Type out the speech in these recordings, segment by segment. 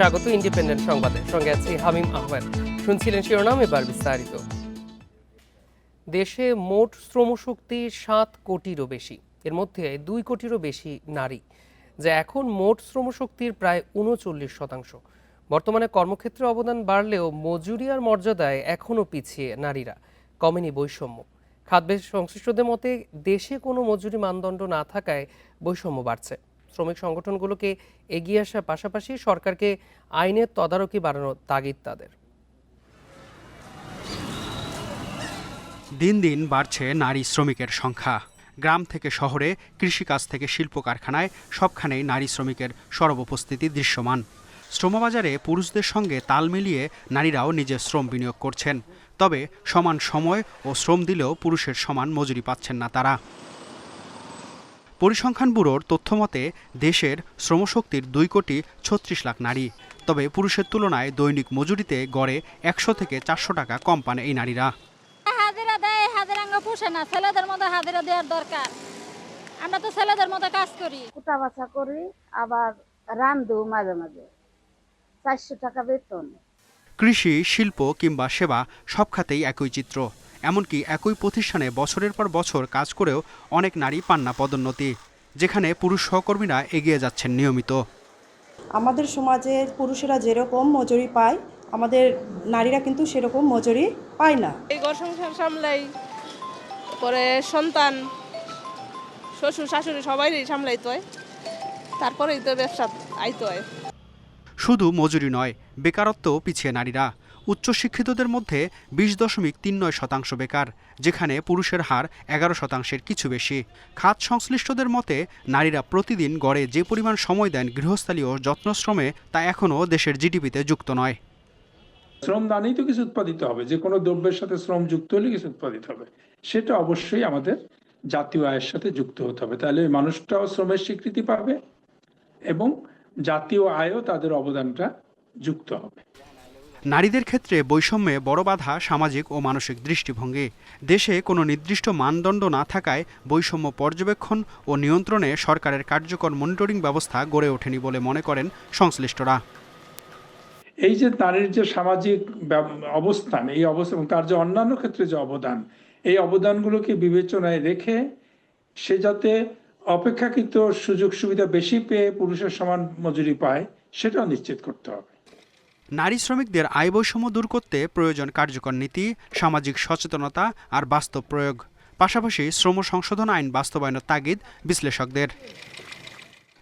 স্বাগত ইন্ডিপেন্ডেন্ট সংবাদে, সঙ্গে আছি হামিম আহমেদ। শুনছিলেন শিরোনাম, এবার বিস্তারিত। দেশে মোট শ্রমশক্তি 7 কোটিরও বেশি, এর মধ্যে 2 কোটিরও বেশি নারী, যা এখন মোট শ্রমশক্তির প্রায় 39%। বর্তমানে কর্মক্ষেত্রে অবদান বাড়লেও মজুরি আর মর্যাদায় এখনও পিছিয়ে নারীরা, কমেনি বৈষম্য। খাদ্য সংশ্লিষ্টদের মতে দেশে কোনো মজুরি মানদণ্ড না থাকায় বৈষম্য বাড়ছে। শ্রমিক সংগঠনগুলোকে এগিয়ে আসার পাশাপাশি সরকারকে আইনের তদারকি বাড়ানোর তাগিদ তাদের। দিন দিন বাড়ছে নারী শ্রমিকের সংখ্যা। গ্রাম থেকে শহরে, কৃষিকাজ থেকে শিল্প কারখানায় সবখানেই নারী শ্রমিকের সরব উপস্থিতি দৃশ্যমান। শ্রমবাজারে পুরুষদের সঙ্গে তাল মিলিয়ে নারীরাও নিজের শ্রম বিনিয়োগ করছেন। তবে সমান সময় ও শ্রম দিলেও পুরুষের সমান মজুরি পাচ্ছেন না তারা। পরিসংখ্যান ব্যুরোর তথ্যমতে দেশের শ্রমশক্তির 2,36,00,000 নারী। তবে পুরুষের তুলনায় দৈনিক মজুরিতে গড়ে 100 থেকে 400 টাকা কম পান এই নারীরা। হাজিরা দেয়, হাজিরাঙ্গা পোষে না, ছেলেদের মতো হাজিরা দেওয়ার দরকার। আমরা তো ছেলেদের মতো কাজ করি, কুটা বাছা করি, আবার রান্ধু মাঝে মাঝে। 400 টাকা বেতন। কৃষি, শিল্প কিংবা সেবা সব খাতেই একই চিত্র। এমনকি একই প্রতিষ্ঠানে বছরের পর বছর কাজ করেও অনেক নারী পান না পদোন্নতি, যেখানে পুরুষ সহকর্মীরা এগিয়ে যাচ্ছেন নিয়মিত। আমাদের সমাজে পুরুষেরা যেরকম মজুরি পায়, আমাদের নারীরা কিন্তু সেরকম মজুরি পায় না। এই ঘর সংসার সামলাই, পরে সন্তান, শ্বশুর শাশুড়ি সবাই সামলাইতে হয়, তারপরেই তো ব্যবসা আইতে হয়। শুধু মজুরি নয়, বেকারত্বও পিছিয়ে নারীরা। উচ্চশিক্ষিতদের মধ্যে 20.39% বেকার, যেখানে পুরুষের হার 11%-এর কিছু বেশি। খাত সংশ্লিষ্টদের মতে নারীরা প্রতিদিন গড়ে যে পরিমাণ সময় দেন গৃহস্থালী ও যত্নশ্রমে, তা এখনও দেশের জিডিপিতে যুক্ত নয়। শ্রম দানেই তো কিছু উৎপাদিত হবে, যে কোনো দ্রব্যের সাথে শ্রম যুক্ত হলে কিছু উৎপাদিত হবে। সেটা অবশ্যই আমাদের জাতীয় আয়ের সাথে যুক্ত হতে হবে, তাহলে ওই মানুষটাও শ্রমের স্বীকৃতি পাবে এবং জাতীয় আয়ও তাদের অবদানটা যুক্ত হবে। নারীদের ক্ষেত্রে বৈষম্যে বড় বাধা সামাজিক ও মানসিক দৃষ্টিভঙ্গি। দেশে কোনো নির্দিষ্ট মানদণ্ড না থাকায় বৈষম্য পর্যবেক্ষণ ও নিয়ন্ত্রণে সরকারের কার্যকর মনিটরিং ব্যবস্থা গড়ে ওঠেনি বলে মনে করেন সংশ্লিষ্টরা। এই যে নারীর যে সামাজিক অবস্থান, এই অবস্থা এবং তার যে অন্যান্য ক্ষেত্রে যে অবদান, এই অবদানগুলোকে বিবেচনায় রেখে সে যাতে অপেক্ষাকৃত সুযোগ সুবিধা বেশি পেয়ে পুরুষের সমান মজুরি পায়, সেটাও নিশ্চিত করতে হবে। নারী শ্রমিকদের আয় বৈষম্য দূর করতে প্রয়োজন কার্যকর নীতি, সামাজিক সচেতনতা আর বাস্তব প্রয়োগ। পাশাপাশি শ্রম সংশোধন আইন বাস্তবায়নের তাগিদ বিশ্লেষকদের।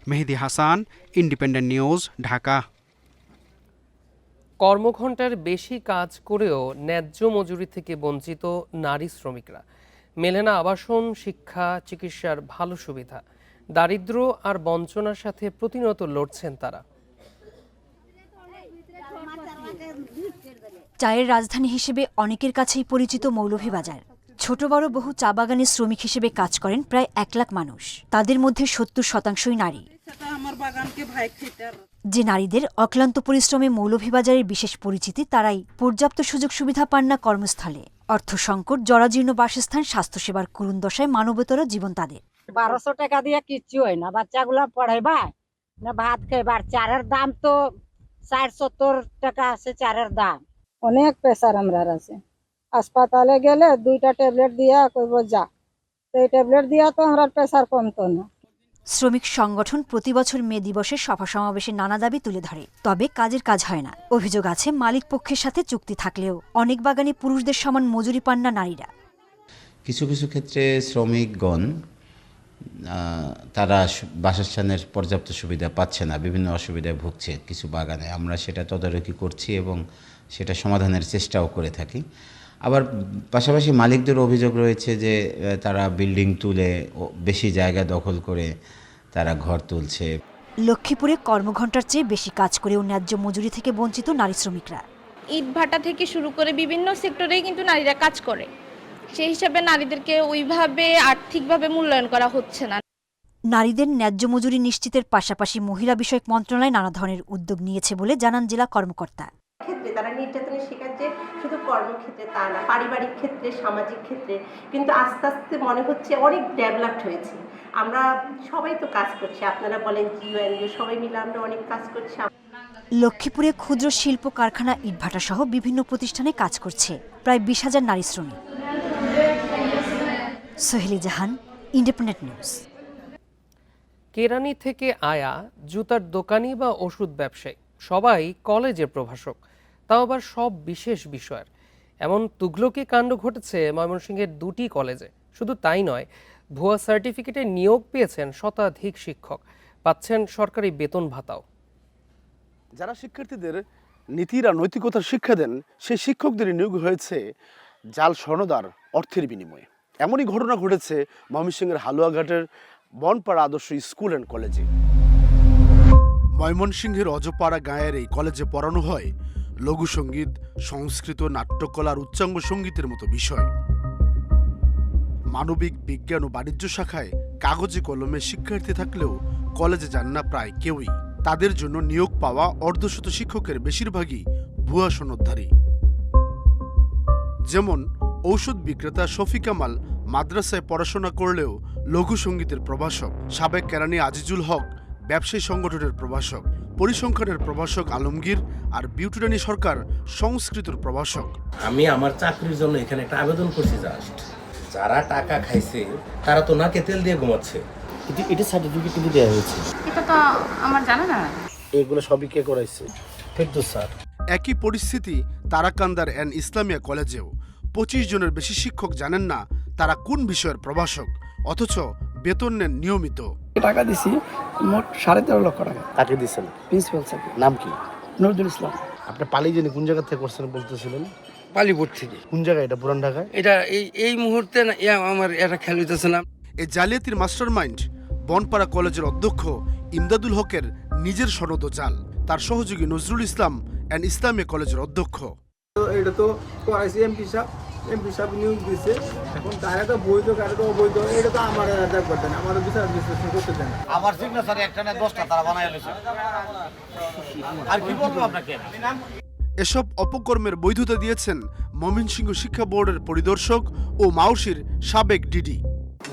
Mehedi Hasan, independent News, Dhaka. কর্মঘণ্টার বেশি কাজ করেও ন্যায্য মজুরি থেকে বঞ্চিত নারী শ্রমিকরা। মেলে না আবাসন, শিক্ষা, চিকিৎসার ভালো সুবিধা। দারিদ্র্য আর বঞ্চনার সাথে প্রতিনিয়ত লড়ছেন তারা। চায়ের রাজধানী হিসেবে অনেকের কাছেই পরিচিত মৌলভীবাজার। ছোট বড় বহু চা বাগানের শ্রমিক হিসেবে কাজ করেন প্রায় 1 লাখ মানুষ। তাদের মধ্যে 70%ই নারী। যে নারীদের অক্লান্ত পরিশ্রমে মৌলভীবাজারের বিশেষ পরিচিতি, তারাই পর্যাপ্ত সুযোগ সুবিধা পান না কর্মস্থলে। অর্থ সংকট, জরাজীর্ণ বাসস্থান, স্বাস্থ্যসেবার করুণ দশায় মানবেতর জীবন তাদের। 1200 টাকা দিয়ে কিচ্ছু হয় না, বাচ্চাগুলো পড়াইবা না ভাত খাইবার। চারের দাম তো 60-70 টাকা আছে চারের দাম। অনেক প্রেসার আমরা আছে। হাসপাতালে গেলে 2টা ট্যাবলেট দিয়া কইব যা, এই ট্যাবলেট দিয়া তো আমরা প্রেসার কমতো না। শ্রমিক সংগঠন প্রতি বছর মে দিবসে সভা সমাবেশে নানা দাবি তুলে ধরে, তবে কাজের কাজ হয় না। অভিযোগ আছে মালিক পক্ষের সাথে চুক্তি থাকলেও অনেক বাগানে পুরুষদের সমান মজুরি পান না নারীরা। কিছু কিছু ক্ষেত্রে শ্রমিকগণ তারা বাসস্থানের পর্যাপ্ত সুবিধা পাচ্ছে না, বিভিন্ন অসুবিধায় ভুগছে কিছু বাগানে। আমরা সেটা তদারকি করছি এবং সেটা সমাধানের চেষ্টাও করে থাকি। আবার পাশাপাশি মালিকদের অভিযোগ রয়েছে যে তারা বিল্ডিং তুলে বেশি জায়গা দখল করে তারা ঘর তুলছে। লক্ষ্মীপুরে কর্মঘণ্টার চেয়ে বেশি কাজ করেও ন্যায্য মজুরি থেকে বঞ্চিত নারী শ্রমিকরা। ইট ভাটা থেকে শুরু করে বিভিন্ন সেক্টরেই কিন্তু নারীরা কাজ করে, সেই হিসাবে নারীদেরকে ওইভাবে আর্থিকভাবে মূল্যায়ন করা হচ্ছে না। নারীদের ন্যায্য মজুরি নিশ্চিতের পাশাপাশি মহিলা বিষয়ক মন্ত্রণালয় নানা ধরনের উদ্যোগ নিয়েছে বলে জানান জেলা কর্মকর্তা। ক্ষেত্রে তারা নির্যাতনের শিকার, যে শুধু কর্মক্ষেত্রে তা না, পারিবারিক ক্ষেত্রে, সামাজিক ক্ষেত্রে কিন্তু আস্তে আস্তে মনে হচ্ছে অনেক ডেভেলপড হয়েছে। আমরা সবাই তো কাজ করছি, আপনারা বলেন জিও, সবাই মিলে আমরা অনেক কাজ করছি। লক্ষ্মীপুরে ক্ষুদ্র শিল্প কারখানা ইটভাটা সহ বিভিন্ন প্রতিষ্ঠানে কাজ করছে প্রায় 20,000 নারী শ্রমিক। সোহেলি জাহান, ইন্ডিপেন্ডেন্ট নিউজ। কেরানি থেকে আয়া, জুতার দোকানি বা ওষুধ ব্যবসায়ী সবাই কলেজের প্রভাষক, তাও আবার সব বিশেষ বিষয়ের। এমন তুগলকি কাণ্ড ঘটেছে ময়মনসিংহের দুটি কলেজে। শুধু তাই নয়, ভুয়া সার্টিফিকেটে নিয়োগ পেয়েছেন শতাধিক শিক্ষক, পাচ্ছেন সরকারি বেতন ভাতাও। যারা শিক্ষার্থীদের নীতির আর নৈতিকতার শিক্ষা দেন, সেই শিক্ষকদের নিয়োগ হয়েছে জাল স্বর্ণদার অর্থের বিনিময়ে। এমনই ঘটনা ঘটেছে ময়মনসিংহের হালুয়াঘাটের বনপাড়া আদর্শ স্কুল অ্যান্ড কলেজে। ময়মনসিংহের অজপাড়া গাঁয়ের এই কলেজে পড়ানো হয় লঘু সঙ্গীত, সংস্কৃত, নাট্যকলা আর উচ্চাঙ্গ সঙ্গীতের মতো বিষয়। মানবিক, বিজ্ঞান ও বাণিজ্য শাখায় কাগজে কলমে শিক্ষার্থী থাকলেও কলেজে যান না প্রায় কেউই। তাদের জন্য নিয়োগ পাওয়া অর্ধশত শিক্ষকের বেশিরভাগই ভুয়া সনদধারী। যেমন ঔষধ বিক্রেতা শফিক কামাল মাদ্রাসায় পড়াশোনা করলেও লঘু সঙ্গীতের প্রভাষক, সাবেক কেরানি আজিজুল হক ব্যবসায়ী সংগঠনের প্রভাষক, পরিসংখ্যানের প্রভাষক আলমগীর আর বিউটিরানী সরকার সংস্কৃতির প্রভাষক। আমি আমার চাকরির জন্য এখানে একটা আবেদন করছি জাস্ট। যারা টাকা খাইছে তারা তো নাকে তেল দিয়ে ঘুমাচ্ছে। এটা সার্টিফিকেট কিন্তু দেওয়া হয়েছে, এটা তো আমার জানা না। এগুলো সবই কে করাইছে? ফেরদৌস স্যার। একই পরিস্থিতি তারাকান্দার অ্যান্ড ইসলামিয়া কলেজেও 25 জনের বেশি শিক্ষক জানেন না তারা কোন বিষয়ের প্রভাষক, অথচ বেতন নেন নিয়মিত। টাকা দিছি মোট 13.5 লক্ষ টাকা। তাকে দিচ্ছেন? Principal sir. নাম কি? নজরুল ইসলাম। আপনি পালি জেনে কোন জায়গা থেকে করছেন বলতেছিলেন? পালিপুর থেকে। কোন জায়গায় এটা? পুরান ঢাকায়? এটা এই মুহূর্তে না, আমার এটা খেয়াল হইতেছে না। এই জালিয়াতির মাস্টারমাইন্ড বনপাড়া কলেজের অধ্যক্ষ ইমদাদুল হকের নিজের সনদ জাল, তার সহযোগী নজরুল ইসলাম অ্যান্ড ইসলামিয়া কলেজের অধ্যক্ষ। এটা তো করাইছি এমপি সাহেব নিয়োগ দিচ্ছে। এখন তারা তো বৈধ, কারা তো অবৈধ, এটা তো আমার দেখবেন না, আমার বিচার বিশ্লেষণ করতে দেন। আমার সিগনেচার একটা না 10টা তারা বানায় লইছে। আর কি বলবো আপনাকে? এসব অপকর্মের বৈধতা দিয়েছেন ময়মনসিংহ শিক্ষা বোর্ডের পরিদর্শক ও মাউসির সাবেক ডিডি।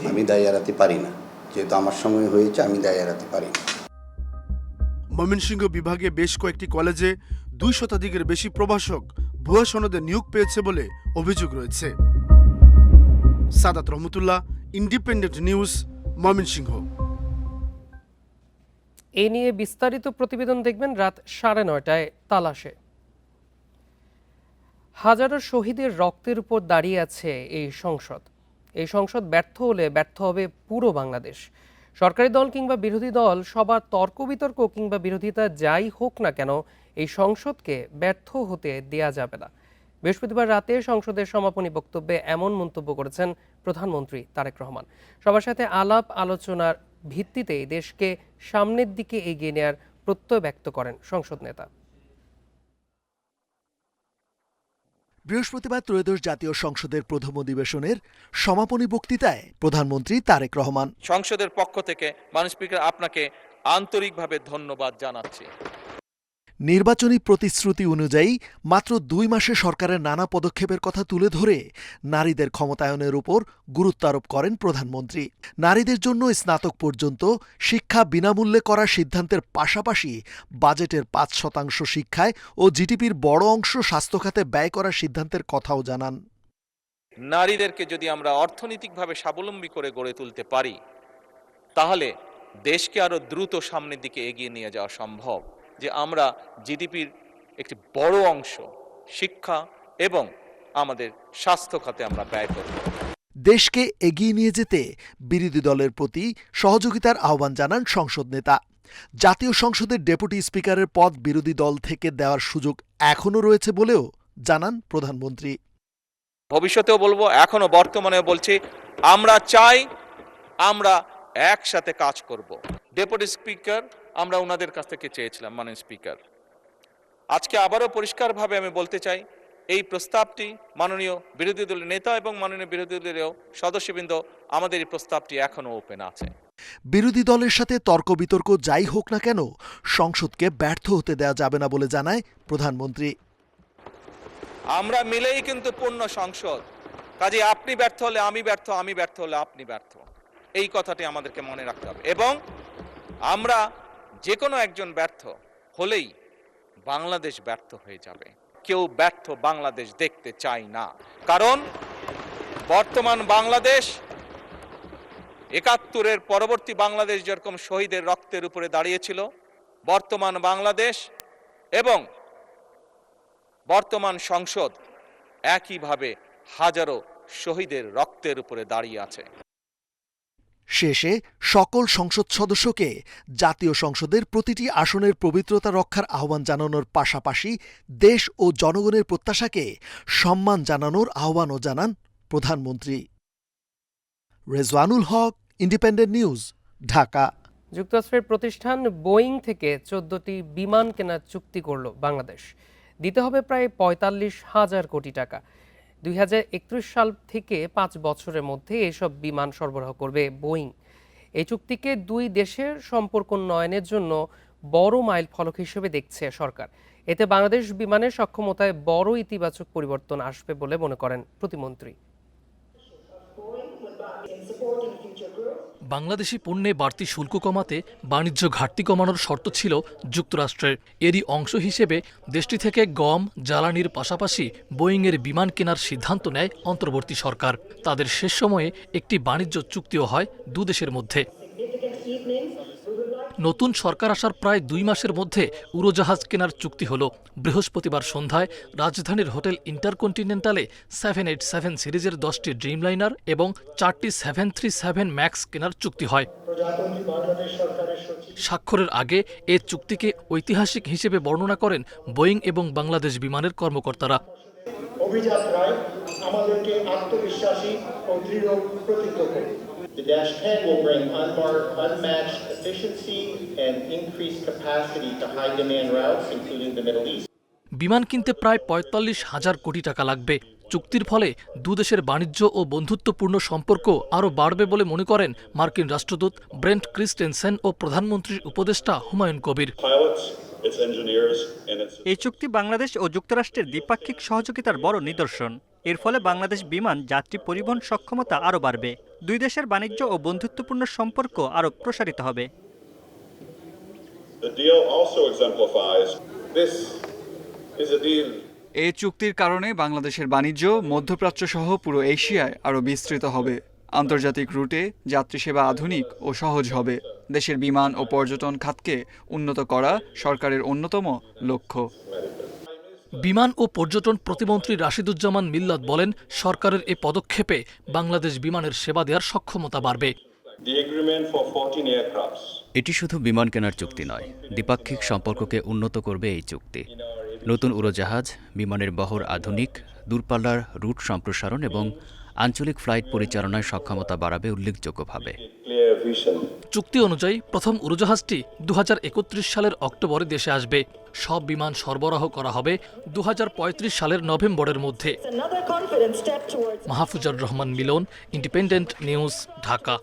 আমি দায় এড়াতে পারি না, যেহেতু আমার সময় হয়েছে আমি দায় এড়াতে পারি না। ময়মনসিংহ বিভাগে বেশ কয়েকটি কলেজে 2 শতাধিকের বেশি প্রভাষক ভুয়া সনদে নিয়োগ পেয়েছে বলে অভিযোগ রয়েছে। সাদাত রহমতুল্লাহ, ইন্ডিপেন্ডেন্ট নিউজ, ময়মনসিংহ। এ নিয়ে বিস্তারিত প্রতিবেদন দেখবেন রাত 9:30টায় তালাশে। হাজারো শহীদের রক্তের উপর দাঁড়িয়ে আছে এই সংসদ। এই সংসদ ব্যর্থ হলে ব্যর্থ হবে পুরো বাংলাদেশ। সরকারি দল কিংবা বিরোধী দল সবার তর্ক বিতর্ক কিংবা বিরোধিতা যাই হোক না কেন, এই সংসদকে ব্যর্থ হতে দেয়া যাবে না। বৃহস্পতিবার রাতে সংসদের সমাপনী বক্তব্যে এমন মন্তব্য করেছেন প্রধানমন্ত্রী তারেক রহমান। সবার সাথে আলাপ আলোচনার ভিত্তিতে দেশকে সামনের দিকে এগিয়ে নেওয়ার প্রত্যয় ব্যক্ত করেন সংসদ নেতা। বৃহস্পতিবার ত্রয়োদশ জাতীয় সংসদের প্রথম অধিবেশনের সমাপনী বক্তৃতায় প্রধানমন্ত্রী তারেক রহমান সংসদের পক্ষ থেকে মাননীয় স্পিকার আপনাকে আন্তরিকভাবে ধন্যবাদ জানাচ্ছি। নির্বাচনী প্রতিশ্রুতি অনুযায়ী মাত্র 2 মাসে সরকারের নানা পদক্ষেপের কথা তুলে ধরে নারীদের ক্ষমতায়নের উপর গুরুত্ব আরোপ করেন প্রধানমন্ত্রী। নারীদের জন্য স্নাতক পর্যন্ত শিক্ষা বিনামূল্যে করার সিদ্ধান্তের পাশাপাশি বাজেটের 5% শিক্ষায় ও জিডিপির বড় অংশ স্বাস্থ্য খাতে ব্যয় করার সিদ্ধান্তের কথাও জানান। নারীদেরকে যদি আমরা অর্থনৈতিকভাবে স্বাবলম্বী করে গড়ে তুলতে পারি, তাহলে দেশকে আরো দ্রুত সামনের দিকে এগিয়ে নিয়ে যাওয়া সম্ভব। যে আমরা জিডিপির একটি বড় অংশ শিক্ষা এবং আমাদের স্বাস্থ্য খাতে আমরা ব্যয় করব। দেশকে এগিয়ে নিয়ে যেতে বিরোধী দলের প্রতি সহযোগিতার আহ্বান জানান সংসদ নেতা। জাতীয় সংসদের ডেপুটি স্পিকারের পদ বিরোধী দল থেকে দেওয়ার সুযোগ এখনও রয়েছে বলেও জানান প্রধানমন্ত্রী। ভবিষ্যতেও বলবো, এখনো বর্তমানেও বলছি, আমরা চাই আমরা একসাথে কাজ করব। ডেপুটি স্পিকার আমরা ওনাদের কাছ থেকে চেয়েছিলাম, মাননীয় স্পিকার। আজকে আবারও পরিষ্কারভাবে আমি বলতে চাই, এই প্রস্তাবটি মাননীয় বিরোধী দলের নেতা এবং মাননীয় বিরোধী দলের সদস্যবৃন্দ, আমাদের এই প্রস্তাবটি এখনো ওপেন আছে। বিরোধী দলের সাথে তর্ক বিতর্ক যাই হোক না কেন, সংসদকে ব্যর্থ হতে দেওয়া যাবে না বলে জানায় প্রধানমন্ত্রী। আমরা মিলেই কিন্তু পূর্ণ সংসদ। কাজে আপনি ব্যর্থ হলে আমি ব্যর্থ, আমি ব্যর্থ হলে আপনি ব্যর্থ, এই কথাটি আমাদেরকে মনে রাখতে হবে। এবং আমরা যে কোনো একজন ব্যর্থ হলেই বাংলাদেশ ব্যর্থ হয়ে যাবে। কেউ ব্যর্থ বাংলাদেশ দেখতে চায় না, কারণ বর্তমান বাংলাদেশ ৭১-এর পরবর্তী বাংলাদেশ যেরকম শহীদের রক্তের উপরে দাঁড়িয়েছিল, বর্তমান বাংলাদেশ এবং বর্তমান সংসদ একইভাবে হাজারো শহীদের রক্তের উপরে দাঁড়িয়ে আছে। শেষে সকল সংসদ সদস্যকে জাতীয় সংসদের প্রতিটি আসনের পবিত্রতা রক্ষার আহ্বান জানানোর পাশাপাশি দেশ ও জনগণের প্রত্যাশাকে সম্মান জানানোর আহ্বানও জানান প্রধানমন্ত্রী। রেজওয়ানুল হক, ইন্ডিপেন্ডেন্ট নিউজ, ঢাকা। যুক্তরাষ্ট্রের প্রতিষ্ঠান বোয়িং থেকে 14টি বিমান কেনার চুক্তি করল বাংলাদেশ। দিতে হবে প্রায় ৪৫,০০০ কোটি টাকা। ২০৩১ সাল থেকে ৫ বছরের মধ্যে এসব বিমান সরবরাহ করবে বোয়িং। এই চুক্তিকে দুই দেশের সম্পর্ক উন্নয়নের জন্য বড় মাইল ফলক হিসেবে দেখছে সরকার। এতে বাংলাদেশ বিমানের সক্ষমতায় বড় ইতিবাচক পরিবর্তন আসবে বলে মনে করেন প্রতিমন্ত্রী। বাংলাদেশি পণ্যে বাড়তি শুল্ক কমাতে বাণিজ্য ঘাটতি কমানোর শর্ত ছিল যুক্তরাষ্ট্রের। এরই অংশ হিসেবে দেশটি থেকে গম, জ্বালানির পাশাপাশি বোয়িংয়ের বিমান কেনার সিদ্ধান্ত নেয় অন্তর্বর্তী সরকার। তাদের শেষ সময়ে একটি বাণিজ্য চুক্তিও হয় দুদেশের মধ্যে। নতুন সরকার আসার প্রায় ২ মাসের মধ্যে উড়োজাহাজ কেনার চুক্তি হল। বৃহস্পতিবার সন্ধ্যায় রাজধানীর হোটেল ইন্টারকন্টিনেন্টালে 787 সিরিজের 10টি ড্রিমলাইনার এবং 4টি 737 ম্যাক্স কেনার চুক্তি হয়। স্বাক্ষরের আগে এ চুক্তিকে ঐতিহাসিক হিসেবে বর্ণনা করেন বোয়িং এবং বাংলাদেশ বিমানের কর্মকর্তারা। অভিযাত্রায় আমাদেরকে আত্মবিশ্বাসী ও দৃঢ় প্রতিজ্ঞ করে। The -10 will bring unmatched efficiency and increased capacity to high-demand routes, including the Middle East. বিমান কিনতে প্রায় ৪৫,০০০ কোটি টাকা লাগবে। চুক্তির ফলে দুদেশের বাণিজ্য ও বন্ধুত্বপূর্ণ সম্পর্ক আরও বাড়বে বলে মনে করেন মার্কিন রাষ্ট্রদূত ব্রেন্ট ক্রিস্টেনসেন ও প্রধানমন্ত্রীর উপদেষ্টা হুমায়ুন কবির। এই চুক্তি বাংলাদেশ ও যুক্তরাষ্ট্রের দ্বিপাক্ষিক সহযোগিতার বড় নিদর্শন। এর ফলে বাংলাদেশ বিমান যাত্রী পরিবহন সক্ষমতা আরও বাড়বে। দুই দেশের বাণিজ্য ও বন্ধুত্বপূর্ণ সম্পর্ক আরও প্রসারিত হবে। এই চুক্তির কারণে বাংলাদেশের বাণিজ্য মধ্যপ্রাচ্য সহ পুরো এশিয়ায় আরও বিস্তৃত হবে। আন্তর্জাতিক রুটে যাত্রী সেবা আধুনিক ও সহজ হবে। দেশের বিমান ও পর্যটন খাতকে উন্নত করা সরকারের অন্যতম লক্ষ্য। বিমান ও পর্যটন প্রতিমন্ত্রী রাশিদুজ্জামান মিল্লাত বলেন, সরকারের এ পদক্ষেপে বাংলাদেশ বিমানের সেবা দেওয়ার সক্ষমতা বাড়বে। এটি শুধু বিমান কেনার চুক্তি নয়, দ্বিপাক্ষিক সম্পর্ককে উন্নত করবে এই চুক্তি। নতুন উড়োজাহাজ, বিমানের বহর আধুনিক, দূরপাল্লার রুট সম্প্রসারণ এবং আঞ্চলিক ফ্লাইট পরিচালনায় সক্ষমতা বাড়াবে উল্লেখযোগ্যভাবে। চুক্তি অনুযায়ী প্রথম উড়োজাহাজটি ২০৩১ সালের অক্টোবরে দেশে আসবে। সব বিমান সরবরাহ করা হবে ২০৩৫ সালের নভেম্বরের মধ্যে। মাহফুজার রহমান মিলন, ইন্ডিপেন্ডেন্ট নিউজ, ঢাকা।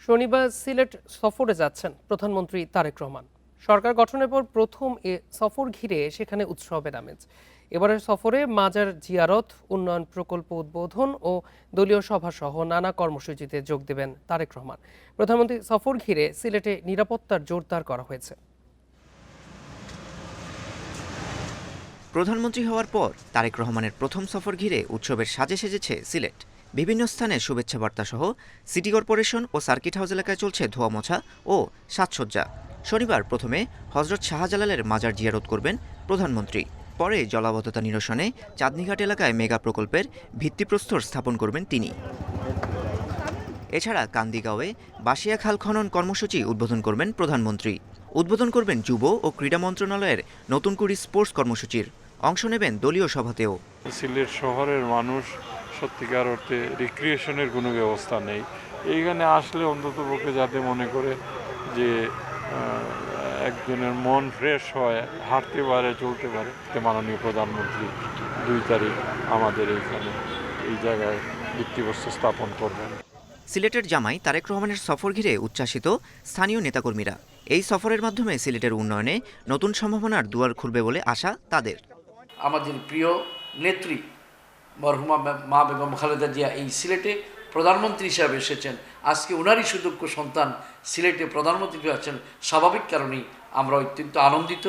শনিবার সিলেট সফরে যাচ্ছেন প্রধানমন্ত্রী তারেক রহমান। সরকার গঠনের পর প্রথম এ সফর ঘিরে সেখানে উৎসবের আমেজ। এবারের সফরে মাজার জিয়ারত, উন্নয়ন প্রকল্প উদ্বোধন ও দলীয় সভা সহ নানা কর্মসূচিতে যোগ দেবেন তারেক রহমান। প্রধানমন্ত্রী সফর ঘিরে সিলেটে নিরাপত্তার জোরদার করা হয়েছে। প্রধানমন্ত্রী হওয়ার পর তারেক রহমানের প্রথম সফর ঘিরে উৎসবের সাজে সেজেছে সিলেট। বিভিন্ন স্থানে শুভেচ্ছা বার্তা সহ সিটি কর্পোরেশন ও সার্কিট হাউস এলাকায় চলছে ধোয়া মোছা ও সাজসজ্জা। শনিবার প্রথমে হজরত শাহজালালের মাজার জিয়ারত করবেন প্রধানমন্ত্রী। পরে জলাবদ্ধতা নিরসনে চাঁদনীঘাট এলাকায় মেগা প্রকল্পের ভিত্তিপ্রস্তর স্থাপন করবেন তিনি। এছাড়া কান্দিগাঁওয়ে বাসিয়া খাল খনন কর্মসূচি উদ্বোধন করবেন প্রধানমন্ত্রী। উদ্বোধন করবেন যুব ও ক্রীড়া মন্ত্রণালয়ের নতুন কুড়ি স্পোর্টস কর্মসূচির। অংশ নেবেন দলীয় সভাতেও। সিলেট শহরের মানুষ সত্যিকার অর্থে রিক্রিয়েশনের কোনো ব্যবস্থা নেই। এইখানে আসলে অন্তত পক্ষে যাতে মনে করে যে একজনের মন ফ্রেশ হয়, হাঁটতে পারে, চলতে পারে। মাননীয় প্রধানমন্ত্রী 2 তারিখ আমাদের এইখানে এই জায়গায় ভিত্তিপ্রস্তর স্থাপন করবেন। সিলেটের জামাই তারেক রহমানের সফর ঘিরে উচ্ছ্বাসিত স্থানীয় নেতাকর্মীরা। এই সফরের মাধ্যমে সিলেটের উন্নয়নে নতুন সম্ভাবনার দুয়ার খুলবে বলে আশা তাদের। আমাদের প্রিয় নেত্রী মরহুমা মা বেগম খালেদা জিয়া এই সিলেটে প্রধানমন্ত্রী হিসাবে এসেছেন। আজকে ওনারই সুযোগ্য সন্তান সিলেটে প্রধানমন্ত্রী আছেন, স্বাভাবিক কারণেই আমরা অত্যন্ত আনন্দিত।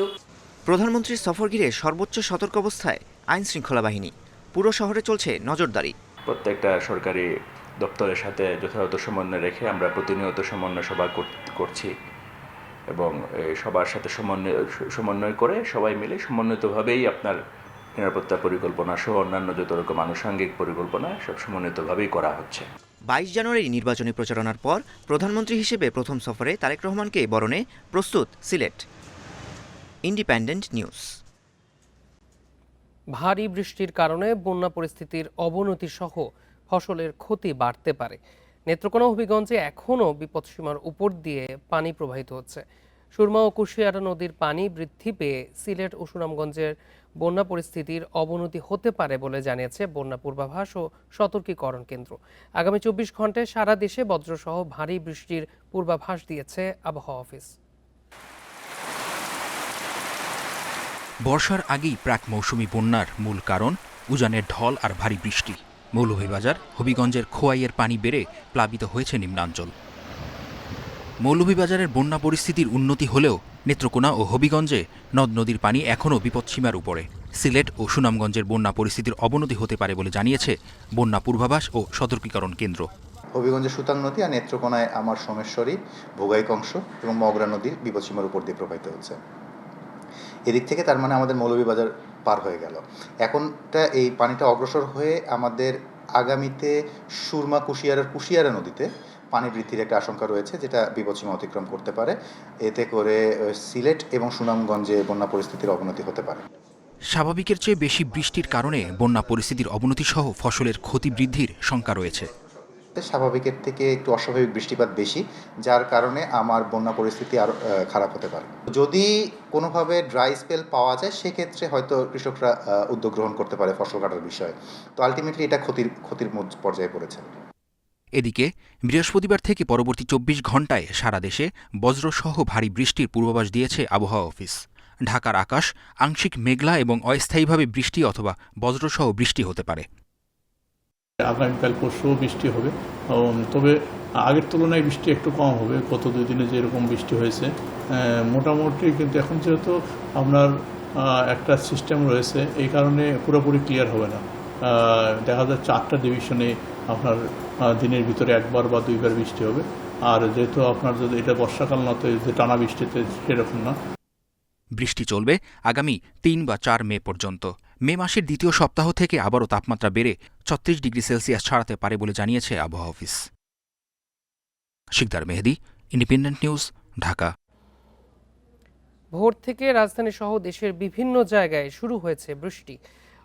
প্রধানমন্ত্রীর সফর ঘিরে সর্বোচ্চ সতর্ক অবস্থায় আইন শৃঙ্খলা বাহিনী। পুরো শহরে চলছে নজরদারি। প্রত্যেকটা সরকারি দপ্তরের সাথে যথাযথ সমন্বয় রেখে আমরা প্রতিনিয়ত সমন্বয় সভা করছি এবং সবার সাথে সমন্বয় করে সবাই মিলে সমন্বিতভাবেই আপনার নিরাপত্তা পরিকল্পনা সহ অন্যান্য যত রকম আনুষঙ্গিক পরিকল্পনা সব সমন্বিতভাবেই করা হচ্ছে। 22 জানুয়ারি নির্বাচনী প্রচারণার পর প্রধানমন্ত্রী হিসেবে প্রথম সফরে তারেক রহমানকে বরণে প্রস্তুত সিলেট। Independent news. ভারী বৃষ্টির কারণে বন্যা পরিস্থিতির অবনতি সহ ফসলের ক্ষতি বাড়তে পারে। নেত্রকোনা ও হবিগঞ্জে এখনও বিপদসীমার উপর দিয়ে পানি প্রবাহিত হচ্ছে। সুরমা ও কুশিয়ারা নদীর পানি বৃদ্ধি পেয়ে সিলেট ও সুনামগঞ্জের বন্যা পরিস্থিতির অবনতি হতে পারে বলে জানিয়েছে বন্যা পূর্বাভাস ও সতর্কীকরণ কেন্দ্র। আগামী 24 ঘন্টায় সারা দেশে বজ্রসহ ভারী বৃষ্টির পূর্বাভাস দিয়েছে আবহাওয়া অফিস। বর্ষার আগেই প্রাক মৌসুমি বন্যার মূল কারণ উজানের ঢল আর ভারী বৃষ্টি। মৌলভীবাজার হবিগঞ্জের খোয়াইয়ের পানি বেড়ে প্লাবিত হয়েছে নিম্নাঞ্চল। মৌলভীবাজারের বন্যা পরিস্থিতির উন্নতি হলেও নেত্রকোনা ও হবিগঞ্জে নদ নদীর পানি এখনও বিপদসীমার উপরে। সিলেট ও সুনামগঞ্জের বন্যা পরিস্থিতির অবনতি হতে পারে বলে জানিয়েছে বন্যা পূর্বাভাস ও সতর্কীকরণ কেন্দ্র। হবিগঞ্জে সুতাং নদী আর নেত্রকোনায় আমার সোমেশ্বরী, ভোগাইক অংশ এবং মগরা নদীর বিপদসীমার উপর দিয়ে প্রবাহিত হচ্ছে। এদিক থেকে তার মানে আমাদের মৌলভীবাজার পার হয়ে গেল। এখনটা এই পানিটা অগ্রসর হয়ে আমাদের আগামীতে সুরমা কুশিয়ারা নদীতে পানি বৃদ্ধির একটা আশঙ্কা রয়েছে, যেটা বিপদসীমা অতিক্রম করতে পারে। এতে করে সিলেট এবং সুনামগঞ্জে বন্যা পরিস্থিতির অবনতি হতে পারে। স্বাভাবিকের চেয়ে বেশি বৃষ্টির কারণে বন্যা পরিস্থিতির অবনতি সহ ফসলের ক্ষতি বৃদ্ধির শঙ্কা রয়েছে। স্বাভাবিকের থেকে একটু অস্বাভাবিক বৃষ্টিপাত বেশি, যার কারণে আমার বন্যা পরিস্থিতি আরও খারাপ হতে পারে। যদি কোনোভাবে ড্রাই স্পেল পাওয়া যায় সেক্ষেত্রে হয়তো কৃষকরা উদ্যোগ গ্রহণ করতে পারে ফসল কাটার বিষয়ে। তো আলটিমেটলি এটা ক্ষতির পর্যায়ে পড়েছে। এদিকে বৃহস্পতিবার থেকে পরবর্তী 24 ঘণ্টায় সারা দেশে বজ্রসহ ভারী বৃষ্টির পূর্বাভাস দিয়েছে আবহাওয়া অফিস। ঢাকার আকাশ আংশিক মেঘলা এবং অস্থায়ীভাবে বৃষ্টি অথবা বজ্রসহ বৃষ্টি হতে পারে। আগামীকাল পরশুও বৃষ্টি হবে, তবে আগের তুলনায় বৃষ্টি একটু কম হবে। গত 2 দিনে যেরকম বৃষ্টি হয়েছে মোটামুটি, কিন্তু এখন যেহেতু আপনার একটা সিস্টেম রয়েছে এই কারণে পুরোপুরি ক্লিয়ার হবে না। দেখা যাচ্ছে 8টা ডিভিশনে আপনার দিনের ভিতরে 1বার বা 2বার বৃষ্টি হবে। আর যেহেতু আপনার যদি এটা বর্ষাকাল না, তো যে টানা বৃষ্টিতে সেরকম না। বৃষ্টি চলবে আগামী 3 বা 4 মে পর্যন্ত। মে মাসের দ্বিতীয় সপ্তাহ থেকে আবারও তাপমাত্রা বেড়ে 36 ডিগ্রি সেলসিয়াস ছাড়াতে পারে বলে জানিয়েছে আবহাওয়া অফিস। শিকদার মেহেদি, ইন্ডিপেন্ডেন্ট নিউজ, ঢাকা। ভোর থেকে রাজধানী সহ দেশের বিভিন্ন জায়গায় শুরু হয়েছে বৃষ্টি।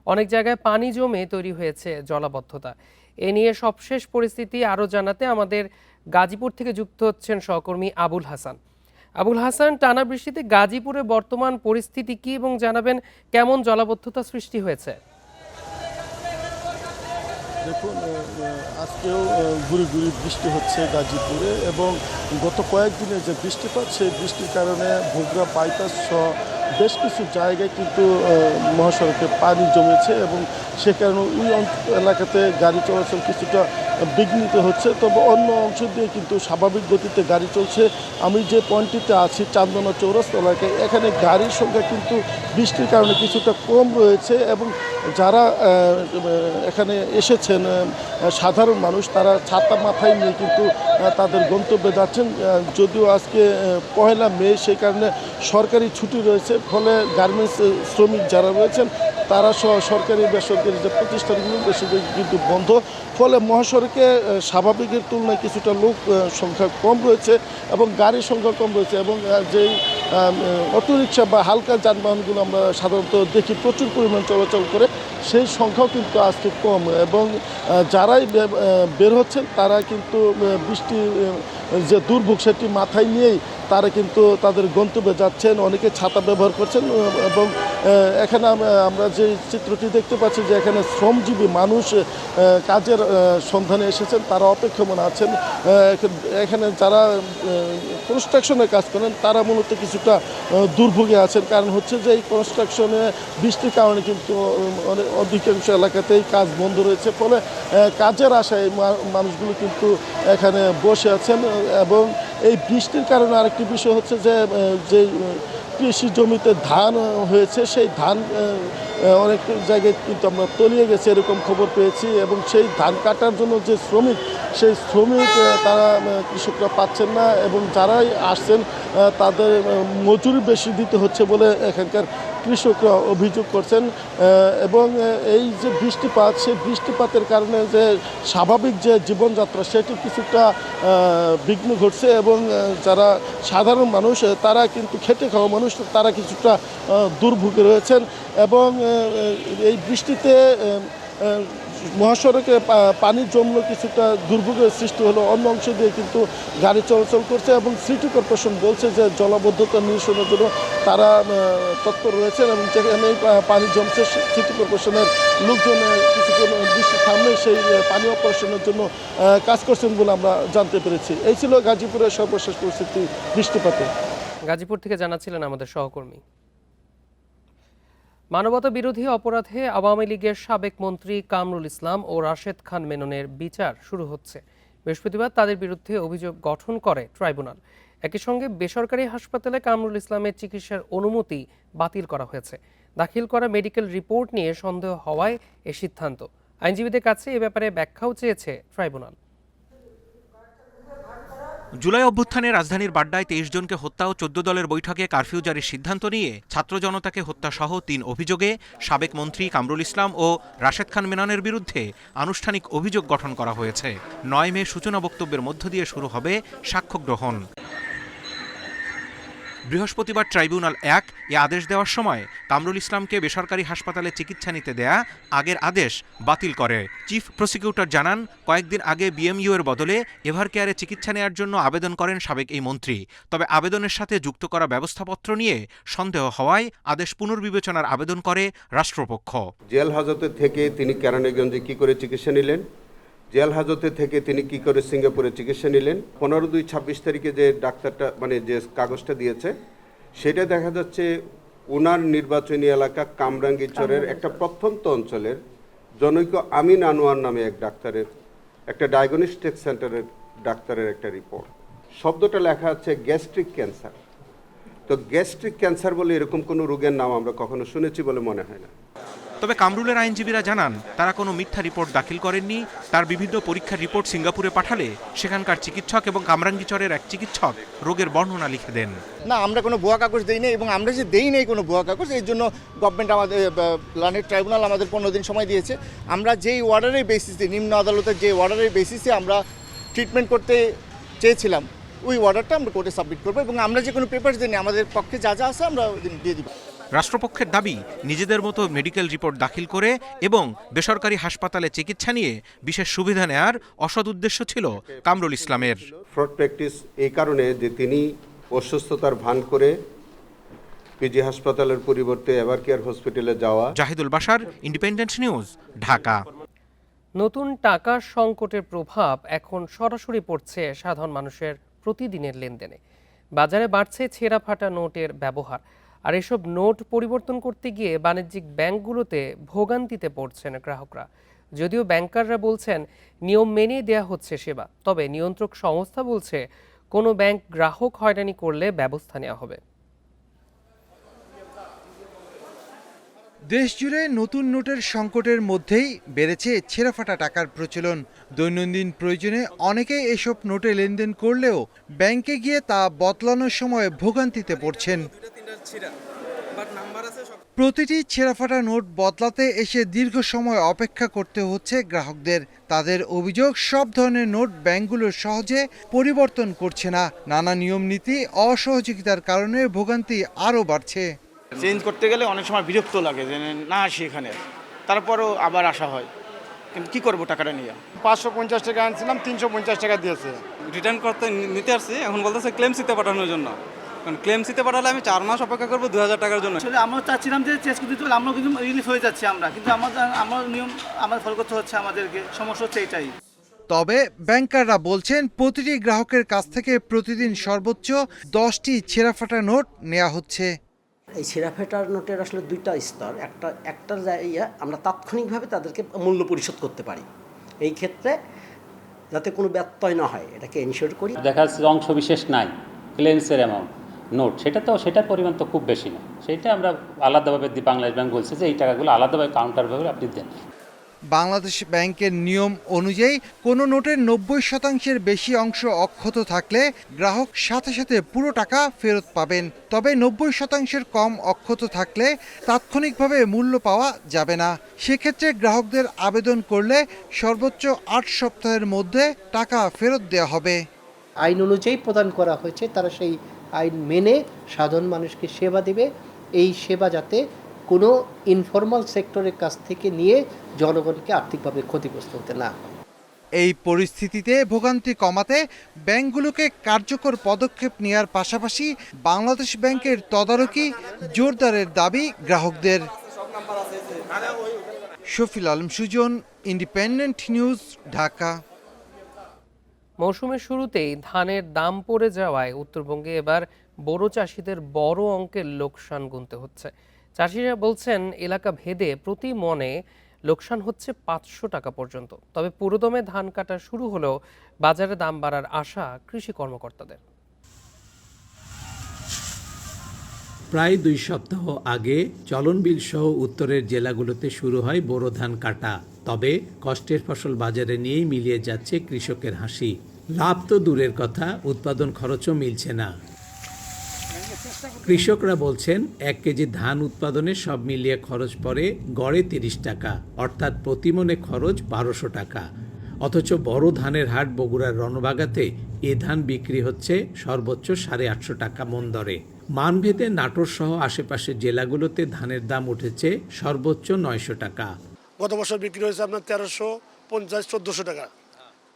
অনেক জায়গায় পানি জমে তৈরি হয়েছে জলাবদ্ধতা। এ নিয়ে সবশেষ পরিস্থিতি আরও জানাতে আমাদের গাজীপুর থেকে যুক্ত হচ্ছেন সহকর্মী আবুল হাসান। আবুল হাসান, টানা বৃষ্টিতে গাজীপুরে বর্তমান পরিস্থিতি কি এবং জানাবেন কেমন জলাবদ্ধতা সৃষ্টি হয়েছে? দেখুন, আজকেও গুড়ি গুড়ি বৃষ্টি হচ্ছে গাজীপুরে, এবং গত কয়েকদিনে যে বৃষ্টিপাত, সেই বৃষ্টির কারণে ভোগড়া বাইপাস সহ বেশ কিছু জায়গায় কিন্তু মহাসড়কে পানি জমেছে, এবং সে কারণে ওই এলাকাতে গাড়ি চলাচল কিছুটা বিঘ্নিত হচ্ছে। তবে অন্য অংশ দিয়ে কিন্তু স্বাভাবিক গতিতে গাড়ি চলছে। আমি যে পয়েন্টটিতে আছি চান্দনা চৌরাস্তা এলাকায়, এখানে গাড়ির সংখ্যা কিন্তু বৃষ্টির কারণে কিছুটা কম রয়েছে, এবং যারা এখানে এসেছেন সাধারণ মানুষ, তারা ছাতা মাথায় নিয়ে কিন্তু তাদের গন্তব্যে যাচ্ছেন। যদিও আজকে 1 মে, সেই কারণে সরকারি ছুটি রয়েছে, ফলে গার্মেন্টস শ্রমিক যারা রয়েছেন তারা সহ সরকারি বেসরকারি যে প্রতিষ্ঠানগুলো বেশিরভাগ কিন্তু বন্ধ। ফলে মহাসড়কে স্বাভাবিকের তুলনায় কিছুটা লোক সংখ্যা কম রয়েছে এবং গাড়ির সংখ্যা কম রয়েছে, এবং যেই অটোরিকশা বা হালকা যানবাহনগুলো আমরা সাধারণত দেখি প্রচুর পরিমাণ চলাচল করে, সেই সংখ্যাও কিন্তু আজকে কম। এবং যারাই বের হচ্ছেন তারা কিন্তু বৃষ্টির যে দুর্ভোগ সেটি মাথায় নিয়েই তারা কিন্তু তাদের গন্তব্যে যাচ্ছেন। অনেকে ছাতা ব্যবহার করছেন এবং এখানে আমরা যে চিত্রটি দেখতে পাচ্ছি যে এখানে শ্রমজীবী মানুষ কাজের সন্ধানে এসেছেন, তারা অপেক্ষমান আছেন। এখানে যারা কনস্ট্রাকশনের কাজ করেন তারা মূলত কিছুটা দুর্ভোগে আছেন, কারণ হচ্ছে যে এই কনস্ট্রাকশনে বৃষ্টির কারণে কিন্তু অধিকাংশ এলাকাতেই কাজ বন্ধ রয়েছে, ফলে কাজের আশায় মানুষগুলো কিন্তু এখানে বসে আছেন। এবং এই বৃষ্টির কারণে আরেকটি বিষয় হচ্ছে যে কৃষি জমিতে ধান হয়েছে, সেই ধান অনেক জায়গায় কিন্তু আমরা তলিয়ে গেছে এরকম খবর পেয়েছি, এবং সেই ধান কাটার জন্য যে শ্রমিক, সেই শ্রমিক তারা কৃষকরা পাচ্ছেন না, এবং যারাই আসছেন তাদের মজুরি বেশি দিতে হচ্ছে বলে এখানকার কৃষকরা অভিযোগ করছেন। এবং এই যে বৃষ্টিপাত, সেই বৃষ্টিপাতের কারণে যে স্বাভাবিক যে জীবনযাত্রা সেটি কিছুটা বিঘ্ন ঘটছে, এবং যারা সাধারণ মানুষ তারা কিন্তু খেটে খাওয়া মানুষ, তারা কিছুটা দুর্ভোগে রয়েছেন। এবং এই বৃষ্টিতে মহাসড়কে পানি জমলো, কিছুটা দুর্ভোগের সৃষ্টি হলো, অন্য অংশ দিয়ে কিন্তু গাড়ি চলাচল করছে, এবং সিটি কর্পোরেশন বলছে যে জলাবদ্ধতা নিরসনের জন্য তারা তৎপর রয়েছেন, এবং যেখানে পানি জমছে সিটি কর্পোরেশনের লোকজন কিছুক্ষণ বৃষ্টি থামলে সেই পানি অপারেশনের জন্য কাজ করছেন বলে আমরা জানতে পেরেছি। এই ছিল গাজীপুরের সর্বশেষ পরিস্থিতি বৃষ্টিপাতে। গাজীপুর থেকে জানাচ্ছিলেন আমাদের সহকর্মী। মানবতা বিরোধী অপরাধে আওয়ামী লীগের সাবেক মন্ত্রী কামরুল ইসলাম ও রাশেদ খান মেননের বিচার শুরু হচ্ছে। বৃহস্পতিবার তাদের বিরুদ্ধে অভিযোগ গঠন করে ট্রাইব্যুনাল। একই সঙ্গে বেসরকারি হাসপাতালে কামরুল ইসলামের চিকিৎসার অনুমতি বাতিল করা হয়েছে। দাখিল করা মেডিকেল রিপোর্ট নিয়ে সন্দেহ হওয়ায় এ সিদ্ধান্ত। আইনজীবীদের কাছে এ ব্যাপারে ব্যাখ্যাও চেয়েছে ট্রাইব্যুনাল। জুলাই অভ্যুত্থানে রাজধানীর বাড্ডায় 23 জনকে হত্যা ও 14 দলের বৈঠকে কারফিউ জারির সিদ্ধান্ত নিয়ে ছাত্র জনতাকে হত্যাসহ 3 অভিযোগে সাবেক মন্ত্রী কামরুল ইসলাম ও রাশেদ খান মেননের বিরুদ্ধে আনুষ্ঠানিক অভিযোগ গঠন করা হয়েছে। 9 মে সূচনা বক্তব্যের মধ্য দিয়ে শুরু হবে সাক্ষ্য গ্রহণ। বৃহস্পতিবার ট্রাইব্যুনাল 1 এ আদেশ দেওয়ার সময় কামরুল ইসলামকে বেসরকারি হাসপাতালে চিকিৎসা নিতে দেয়া আগের আদেশ বাতিল করে। চিফ প্রসিকিউটর জানান, কয়েকদিন আগে বিএমইউ এর বদলে এভারকেয়ারে চিকিৎসা নেওয়ার জন্য আবেদন করেন সাবেক এই মন্ত্রী। তবে আবেদনের সাথে যুক্ত করা ব্যবস্থাপত্র নিয়ে সন্দেহ হওয়ায় আদেশ পুনর্বিবেচনার আবেদন করে রাষ্ট্রপক্ষ। জেল হাজতে থেকে তিনি কেরানীগঞ্জে কি করে চিকিৎসা নিলেন, জেল হাজতে থেকে তিনি কি করে সিঙ্গাপুরে চিকিৎসা নিলেন, 15/2/26 তারিখে যে ডাক্তারটা যে কাগজটা দিয়েছে সেটা দেখা যাচ্ছে ওনার নির্বাচনী এলাকা কামরাঙ্গীরচরের একটা প্রত্যন্ত অঞ্চলের জনৈক আমিন আনোয়ার নামে এক ডাক্তারের একটা ডায়াগনস্টিক সেন্টারের ডাক্তারের একটা রিপোর্ট। শব্দটা লেখা আছে গ্যাস্ট্রিক ক্যান্সার। তো গ্যাস্ট্রিক ক্যান্সার বলে এরকম কোনো রোগের নাম আমরা কখনো শুনেছি বলে মনে হয় না। তবে কামরুলের আইনজীবীরা জানান, তারা কোনো মিথ্যা রিপোর্ট দাখিল করেননি। তার বিভিন্ন পরীক্ষার রিপোর্ট সিঙ্গাপুরে পাঠালে সেখানকার চিকিৎসক এবং কামরাঙ্গীরচরের এক চিকিৎসক রোগের বর্ণনা লিখে দেন। না, আমরা কোনো ভুয়া কাগজ দেই নাই, এবং আমরা যে দেই নাই কোনো ভুয়া কাগজ, এর জন্য গভর্নমেন্ট আমাদের লার্নেড ট্রাইব্যুনাল আমাদের 15 দিন সময় দিয়েছে। আমরা যেই অর্ডারের বেসিসে, নিম্ন আদালতের যে অর্ডারের বেসিসে আমরা ট্রিটমেন্ট করতে চেয়েছিলাম, ওই অর্ডারটা আমরা কোর্টে সাবমিট করবো, এবং আমরা যে কোনো পেপার দিই আমাদের পক্ষে যা যা আছে আমরা দিয়ে দিব। রাষ্ট্রপক্ষের দাবি, নিজেদের মতো মেডিকেল রিপোর্ট দাখিল করে এবং বেসরকারি হাসপাতালে চিকিৎসা নিয়ে বিশেষ সুবিধা নেয়ার অসৎ উদ্দেশ্য ছিল কামরুল ইসলামের। ফ্রড প্র্যাকটিস এই কারণে যে তিনি অসুস্থতার ভান করে পিজি হাসপাতালের পরিবর্তে এভারকেয়ার হসপিটালে যাওয়া। Zahidul Bashar, Independent News, Dhaka. নতুন টাকার সংকটের প্রভাব এখন সরাসরি পড়ছে সাধারণ মানুষের প্রতিদিনের লেনদেনে। বাজারে বাড়ছে ছেঁড়া ফাটা নোটের ব্যবহার, আর এসব নোট পরিবর্তন করতে গিয়ে বাণিজ্যিক ব্যাংকগুলোতে ভোগান্তিতে পড়ছেন গ্রাহকরা। যদিও ব্যাংকাররা বলছেন নিয়ম মেনে দেয়া হচ্ছে সেবা, তবে নিয়ন্ত্রক সংস্থা বলছে কোনো ব্যাংক গ্রাহক হয়রানি করলে ব্যবস্থা নেওয়া হবে। দেশজুড়ে নতুন নোটের সংকটের মধ্যেই বেড়েছে ছেঁড়াফাটা টাকার প্রচলন। দৈনন্দিন প্রয়োজনে অনেকেই এসব নোটে লেনদেন করলেও ব্যাংকে গিয়ে তা বদলানোর সময় ভোগান্তিতে পড়ছেন। প্রতিটি ছেঁড়াফাটা নোট বদলাতে এসে দীর্ঘ সময় অপেক্ষা করতে হচ্ছে গ্রাহকদের। তাদের অভিযোগ, সব ধরনের নোট ব্যাংকগুলো সহজে পরিবর্তন করছে না। নানা নিয়ম নীতি, অসহযোগিতার কারণে ভোগান্তি আরও বাড়ছে। চেঞ্জ করতে গেলে অনেক সময় বিরক্ত লাগে যে না আসি এখানে, তারপরও আবার আসা হয়, কিন্তু কী করবো টাকাটা নিয়ে। 550 টাকা আনছিলাম, 350 টাকা দিয়েছে। রিটার্ন করতে নিতে আসছি, এখন বলতেছে ক্লেম সিতে পাঠানোর জন্য। কারণ ক্লেমসিতে পাঠালে আমি 4 মাস অপেক্ষা করবো 2000 টাকার জন্য। আসলে আমরা চাচ্ছিলাম যে চেঞ্জ করতে দিতে আমরা কিন্তু রিলিফ হয়ে যাচ্ছি আমরা, কিন্তু আমার নিয়ম আমার ফলো করতে হচ্ছে, আমাদেরকে সমস্যা হচ্ছে এটাই। তবে ব্যাংকাররা বলছেন প্রতিটি গ্রাহকের কাছ থেকে প্রতিদিন সর্বোচ্চ 10টি ছেঁড়াফাটা নোট নেওয়া হচ্ছে। এই ছেঁড়াফাটার নোটের আসলে দুইটা স্তর, একটার জায়গায় আমরা তাৎক্ষণিকভাবে তাদেরকে মূল্য পরিশোধ করতে পারি। এই ক্ষেত্রে যাতে কোনো ব্যত্যয় না হয় এটাকে এনশিওর করি। দেখা যাচ্ছে অংশ বিশেষ নাই, ক্লেমসের অ্যামাউন্ট নোট সেটার পরিমাণ তো খুব বেশি না, সেইটা আমরা আলাদাভাবে বাংলাদেশ ব্যাংক বলছে যে এই টাকাগুলো আলাদাভাবে কাউন্টারভাবে আপনি দেন। বাংলাদেশ ব্যাংকের নিয়ম অনুযায়ী কোনো নোটের 90% বেশি অংশ অক্ষত থাকলে গ্রাহক সাথে সাথে পুরো টাকা ফেরত পাবেন। তবে 90% কম অক্ষত থাকলে তাৎক্ষণিকভাবে মূল্য পাওয়া যাবে না। সেক্ষেত্রে গ্রাহকদের আবেদন করলে সর্বোচ্চ 8 সপ্তাহের মধ্যে টাকা ফেরত দেওয়া হবে। আইন অনুযায়ী প্রদান করা হয়েছে, তারা সেই আইন মেনে সাধারণ মানুষকে সেবা দেবে। এই সেবা যাতে কোনো ইনফরমাল সেক্টরের কাছ থেকে নিয়ে জনগণকে আর্থিকভাবে ক্ষতিগ্রস্ত হতে না হয়। এই পরিস্থিতিতে ভোগান্তি কমাতে ব্যাংকগুলোকে কার্যকর পদক্ষেপ নেওয়ার পাশাপাশি বাংলাদেশ ব্যাংকের তদারকি জোরদারের দাবি গ্রাহকদের। Shafil Alam Sujon, Independent News, Dhaka. মৌসুমের শুরুতেই ধানের দাম পড়ে যাওয়ায় উত্তরবঙ্গে এবার বোরো চাষিদের বড় অঙ্কের লোকসান গুনতে হচ্ছে। চাষিরা বলছেন এলাকা ভেদে প্রতি মনে লোকসান হচ্ছে 500 টাকা পর্যন্ত। তবে পুরোদমে ধান কাটা শুরু হলেও বাজারে দাম বাড়ার আশা কৃষি কর্মকর্তাদের। প্রায় 2 সপ্তাহ আগে চলনবিল সহ উত্তরের জেলাগুলোতে শুরু হয় বোরো ধান কাটা। তবে কষ্টের ফসল বাজারে নিয়েই মিলিয়ে যাচ্ছে কৃষকের হাসি। লাভ তো দূরের কথা, উৎপাদন খরচও মিলছে না। কৃষকরা বলছেন 1 কেজি ধান উৎপাদনে সব মিলিয়ে খরচ পড়ে গড়ে 30 টাকা, অর্থাৎ প্রতি মনে খরচ 1200 টাকা। অথচ বড় ধানের হাট বগুড়ার রণবাগাতে এ ধান বিক্রি হচ্ছে সর্বোচ্চ 850 টাকা মন দরে। মানভেদে নাটোর সহ আশেপাশের জেলাগুলোতে ধানের দাম উঠেছে সর্বোচ্চ 900 টাকা। গত বছর বিক্রি হয়েছে আপনার 1350-1400 টাকা,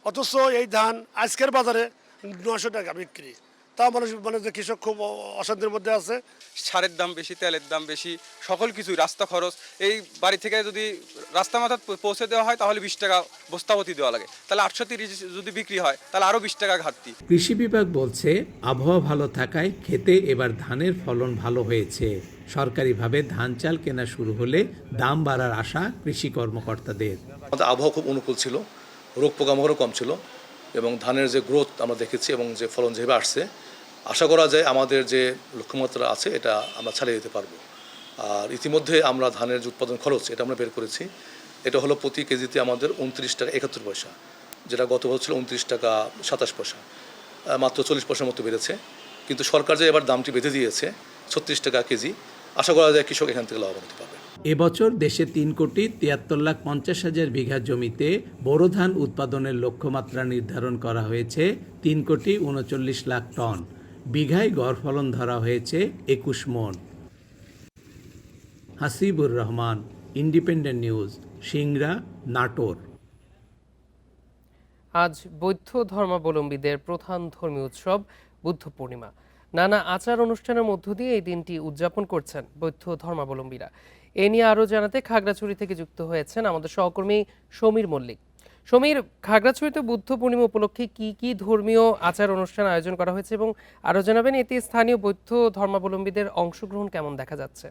অথচ এই ধান আজকের বাজারে 900 টাকা বিক্রি। তা মানে যে কৃষক খুব অশান্তির মধ্যে আছে। সারের দাম বেশি, তেলের দাম বেশি, সকল কিছুই, রাস্তা খরচ। এই বাড়ি থেকে যদি রাস্তা মাথা পৌঁছে দেওয়া হয় তাহলে 20 টাকা বস্তাপতি দেওয়া লাগে, তাহলে 830 যদি বিক্রি হয় তাহলে আরও 20 টাকা ঘাটতি। কৃষি বিভাগ বলছে আবহাওয়া ভালো থাকায় খেতে এবার ধানের ফলন ভালো হয়েছে। সরকারিভাবে ধান চাল কেনা শুরু হলে দাম বাড়ার আশা কৃষি কর্মকর্তাদের। আবহাওয়া খুব অনুকূল ছিল, রোগ পোকামাকড়ও কম ছিল এবং ধানের যে গ্রোথ আমরা দেখেছি এবং যে ফলন যেভাবে আসছে, আশা করা যায় আমাদের যে লক্ষ্যমাত্রা আছে এটা আমরা ছাড়িয়ে দিতে পারবো। আর ইতিমধ্যে আমরা ধানের যে উৎপাদন খরচ এটা আমরা বের করেছি, এটা হলো প্রতি কেজিতে আমাদের 29 টাকা 71 পয়সা, যেটা গত বছর ছিল 29 টাকা 27 পয়সা, মাত্র 40 পয়সার মতো বেড়েছে। কিন্তু সরকার যে এবার দামটি বেঁধে দিয়েছে 36 টাকা কেজি, আশা করা যায় কৃষক এখান থেকে লাভবান হতে পারবে। এবছর দেশে 3,73,50,000 বিঘা জমিতে বোরো ধান উৎপাদনের লক্ষ্যমাত্রা নির্ধারণ করা হয়েছে 3,39,00,000 টন। বিঘায় গড় ফলন ধরা হয়েছে 21 মণ। Hasibur Rahman, independent news, Singra, Natore. আজ বৌদ্ধ ধর্মাবলম্বীদের প্রধান ধর্মীয় উৎসব বুদ্ধ পূর্ণিমা। নানা আচার অনুষ্ঠানের মধ্য দিয়ে এই দিনটি উদযাপন করছেন বৌদ্ধ ধর্মাবলম্বীরা। এ নিয়ে আরও জানাতে খাগড়াছড়ি থেকে যুক্ত হয়েছেন আমাদের সহকর্মী সমীর মল্লিক। সমীর, খাগড়াছড়িতে বুদ্ধ পূর্ণিমা উপলক্ষে কি কি ধর্মীয় আচার অনুষ্ঠান আয়োজন করা হয়েছে এবং আরও জানাবেন এতে স্থানীয় বৌদ্ধ ধর্মাবলম্বীদের অংশগ্রহণ কেমন দেখা যাচ্ছে?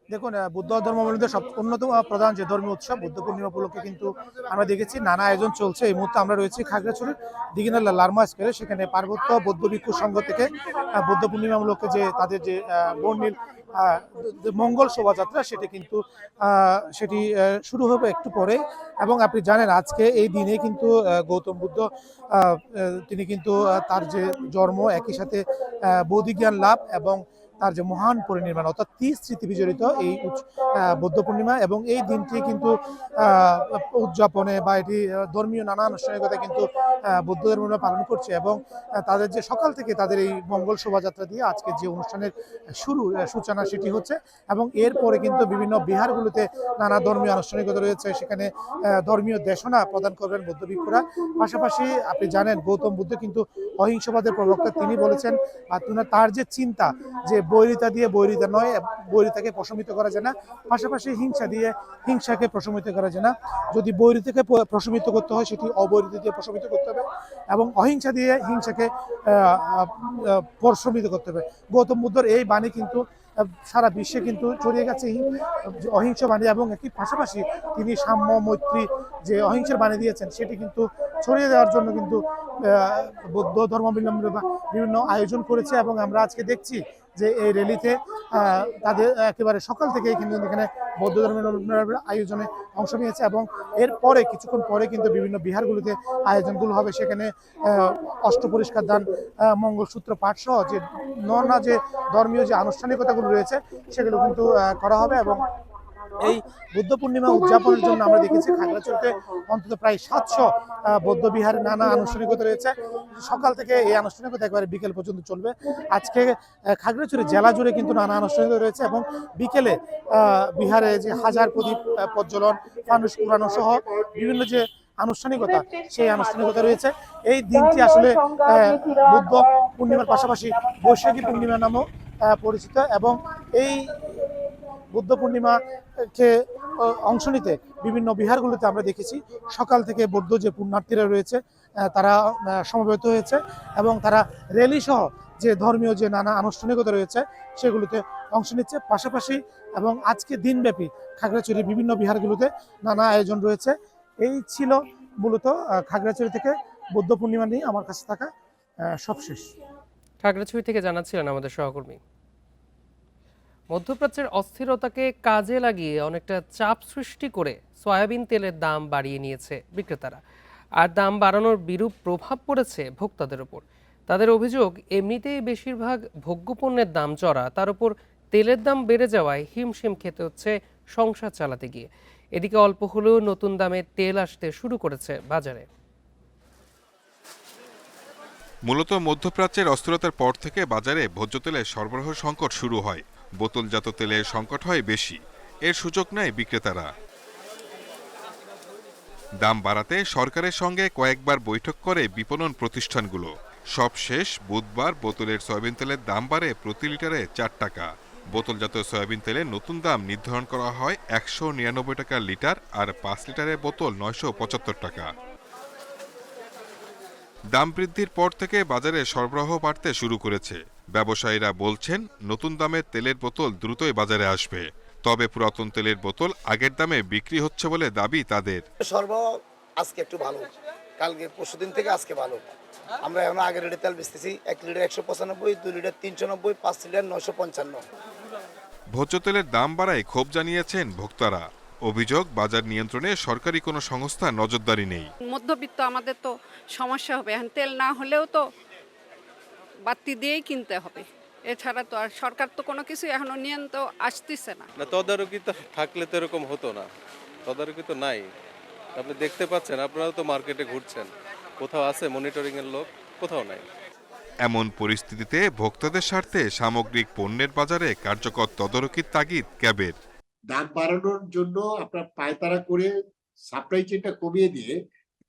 দেখুন, বুদ্ধ ধর্মাবলম্বীদের সব অন্যতম প্রধান যে ধর্মীয় উৎসব বুদ্ধ পূর্ণিমা উপলক্ষে কিন্তু আমরা দেখেছি নানা আয়োজন চলছে। এই মুহূর্তে আমরা রয়েছি খাগড়াছড়ির দিঘিনালা লারমা স্কয়ারে। সেখানে পার্বত্য বৌদ্ধ ভিক্ষু সংঘ থেকে বুদ্ধ পূর্ণিমা উপলক্ষে যে তাদের যে বর্ণিল মঙ্গল শোভাযাত্রা সেটি শুরু হবে একটু পরে। এবং আপনি জানেন আজকে এই দিনে কিন্তু গৌতম বুদ্ধ তিনি কিন্তু তার যে জন্ম, একই সাথে বৌদ্ধ জ্ঞান লাভ এবং তার যে মহান পরিনির্মাণ, অর্থাৎ 30 স্মৃতি বিজড়িত এই বৌদ্ধ পূর্ণিমা। এবং এই দিনটি কিন্তু উদযাপনে বা এটি ধর্মীয় নানা আনুষ্ঠানিকতা কিন্তু বৌদ্ধ ধর্মীয়রা পালন করছে। এবং তাদের যে সকাল থেকে তাদের এই মঙ্গল শোভাযাত্রা দিয়ে আজকে যে অনুষ্ঠানের সূচনা সেটি হচ্ছে। এবং এরপরে কিন্তু বিভিন্ন বিহারগুলোতে নানা ধর্মীয় আনুষ্ঠানিকতা রয়েছে, সেখানে ধর্মীয় দেশনা প্রদান করবেন বৌদ্ধ ভিক্ষুরা। পাশাপাশি আপনি জানেন গৌতম বুদ্ধ কিন্তু অহিংসবাদের প্রবক্তা, তিনি বলেছেন আর তার যে চিন্তা যে বৈরিতা দিয়ে বৈরিতা নয়, বৈরিতাকে প্রশমিত করা যায় না, পাশাপাশি হিংসা দিয়ে হিংসাকে প্রশমিত করা যায় না। যদি বৈরিতাকে প্রশমিত করতে হয় সেটি অবৈরিতা দিয়ে প্রশমিত করতে হবে এবং অহিংসা দিয়ে হিংসাকে প্রশমিত করতে হবে। গৌতম বুদ্ধর এই বাণী কিন্তু সারা বিশ্বে কিন্তু ছড়িয়ে গেছে অহিংস বাণী, এবং একই পাশাপাশি তিনি সাম্য মৈত্রী যে অহিংসার বাণী দিয়েছেন সেটি কিন্তু ছড়িয়ে দেওয়ার জন্য কিন্তু বৌদ্ধ ধর্মাবলম্বীরা বিভিন্ন আয়োজন করেছে। এবং আমরা আজকে দেখছি যে এই র্যালিতে তাদের একেবারে সকাল থেকে এখানে বৌদ্ধ ধর্মের আয়োজনে অংশ নিয়েছে। এবং এরপরে কিছুক্ষণ পরে কিন্তু বিভিন্ন বিহারগুলিতে আয়োজনগুলো হবে, সেখানে অষ্ট পরিষ্কার দান, মঙ্গলসূত্র পাঠ সহ যে নানা যে ধর্মীয় যে আনুষ্ঠানিকতাগুলো রয়েছে সেগুলো কিন্তু করা হবে। এবং এই বুদ্ধ পূর্ণিমা উদযাপনের জন্য আমরা দেখেছি খাগড়াছড়িতে অন্তত প্রায় 700 বৌদ্ধ বিহারের নানা আনুষ্ঠানিকতা রয়েছে। সকাল থেকে এই আনুষ্ঠানিকতা একেবারে বিকেল পর্যন্ত চলবে। আজকে খাগড়াছড়ি জেলা জুড়ে কিন্তু নানা আনুষ্ঠানিকতা রয়েছে এবং বিকেলে বিহারে যে হাজার প্রদীপ প্রজ্বলন, ফানুস পুরানো সহ বিভিন্ন যে আনুষ্ঠানিকতা সেই আনুষ্ঠানিকতা রয়েছে। এই দিনটি আসলে বুদ্ধ পূর্ণিমার পাশাপাশি বৈশাখী পূর্ণিমা নামেও পরিচিত। এবং এই বুদ্ধ পূর্ণিমাকে অংশ নিতে বিভিন্ন বিহারগুলোতে আমরা দেখেছি সকাল থেকে বৌদ্ধ যে পুণ্যার্থীরা রয়েছে তারা সমবেত হয়েছে এবং তারা র্যালি সহ যে ধর্মীয় যে নানা আনুষ্ঠানিকতা রয়েছে সেগুলোতে অংশ নিচ্ছে। পাশাপাশি এবং আজকে দিনব্যাপী খাগড়াছড়ির বিভিন্ন বিহারগুলোতে নানা আয়োজন রয়েছে। এই ছিল মূলত খাগড়াছড়ি থেকে বৌদ্ধ পূর্ণিমা নিয়ে আমার কাছে থাকা সবশেষ। খাগড়াছড়ি থেকে জানাচ্ছিলেন আমাদের সহকর্মী। মধ্যপ্রাচ্যের অস্থিরতাকে কাজে লাগিয়ে অনেকটা চাপ সৃষ্টি করে সয়াবিন তেলের দাম বাড়িয়ে নিয়েছে বিক্রেতারা, আর দাম বাড়ানোর বিরূপ প্রভাব পড়েছে ভোক্তাদের ওপর। তাদের অভিযোগ, এমনিতেই বেশিরভাগ ভোগ্যপণ্যের দাম চড়া, তার উপর তেলের দাম বেড়ে যাওয়ায় হিমশিম খেতে হচ্ছে সংসার চালাতে গিয়ে। এদিকে অল্প হলেও নতুন দামে তেল আসতে শুরু করেছে বাজারে। মূলত মধ্যপ্রাচ্যের অস্থিরতার পর থেকে বাজারে ভোজ্য তেলের সরবরাহ সংকট শুরু হয়। বোতলজাত তেলের সংকট হয় বেশি, এর সুযোগ নেয় বিক্রেতারা। দাম বাড়াতে সরকারের সঙ্গে কয়েকবার বৈঠক করে বিপণন প্রতিষ্ঠানগুলো। সবশেষ বুধবার বোতলের সয়াবিন তেলের দাম বাড়ে প্রতি লিটারে 4 টাকা। বোতলজাত সয়াবিন তেলের নতুন দাম নির্ধারণ করা হয় 199 টাকা লিটার, আর 5 লিটারের বোতল 975 টাকা। দাম বৃদ্ধির পর থেকে বাজারে সরবরাহ বাড়তে শুরু করেছে। ব্যবসায়ীরা বলছেন নতুন দামের তেলের বোতল দ্রুতই বাজারে আসবে, তবে পুরাতন তেলের বোতল আগের দামে বিক্রি হচ্ছে বলে দাবি তাদের। সরবরাহ আজকে একটু ভালো, কালকে পরশুদিন থেকে আজকে ভালো। আমরা এখন আগের রেটে তেল বেচতেছি 1 লিটার 195, 2 লিটার 390, 5 লিটার 955। ভোজ্য তেলের দাম বাড়ায় ক্ষোভ জানিয়েছেন ভোক্তারা। অভিযোগ, বাজার নিয়ন্ত্রণে সরকারি কোনো সংস্থা নজরদারি নেই। মধ্যবিত্ত আমাদের তো সমস্যা হবে, এখন তেল না হলেও তো বাড়তি দিয়েই কিনতে হবে, এছাড়া তো আর সরকার তো কোনো কিছু এখনো নিয়ন্ত্রণ আসতেছে না। তদারকি তো থাকলে তো এরকম হতো না, তদারকি তো নাই। আপনি দেখতে পাচ্ছেন, আপনারা তো মার্কেটে ঘুরছেন, কোথাও আছে মনিটরিং এর লোক? কোথাও নাই। এমন পরিস্থিতিতে ভোক্তাদের স্বার্থে সামগ্রিক পণ্যের বাজারে কার্যকর তদারকির তাগিদ ক্যাবের। দাম বাড়ানোর জন্য আপনার পায়তারা করে সাপ্লাই চেনটা কমিয়ে দিয়ে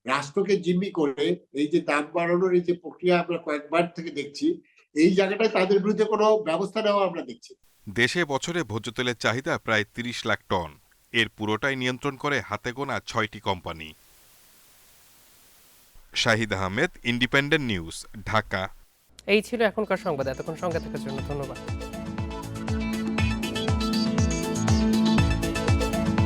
রাষ্ট্রকে জিম্মি করে এই যে দাম বাড়ানোর এই যে প্রক্রিয়া আমরা কয়েকবার থেকে দেখছি, এই জায়গাটায় তাদের বিরুদ্ধে কোনো ব্যবস্থা নেওয়া আমরা দেখছি। দেশে বছরে ভোজ্য তেলের চাহিদা প্রায় 30 লাখ টন। এর পুরোটাই নিয়ন্ত্রণ করে হাতে গোনা 6টি company. Shahid Ahmed, independent News, Dhaka. এই ছিল এখনকার সংবাদ। এতক্ষণ সঙ্গে থাকার জন্য ধন্যবাদ।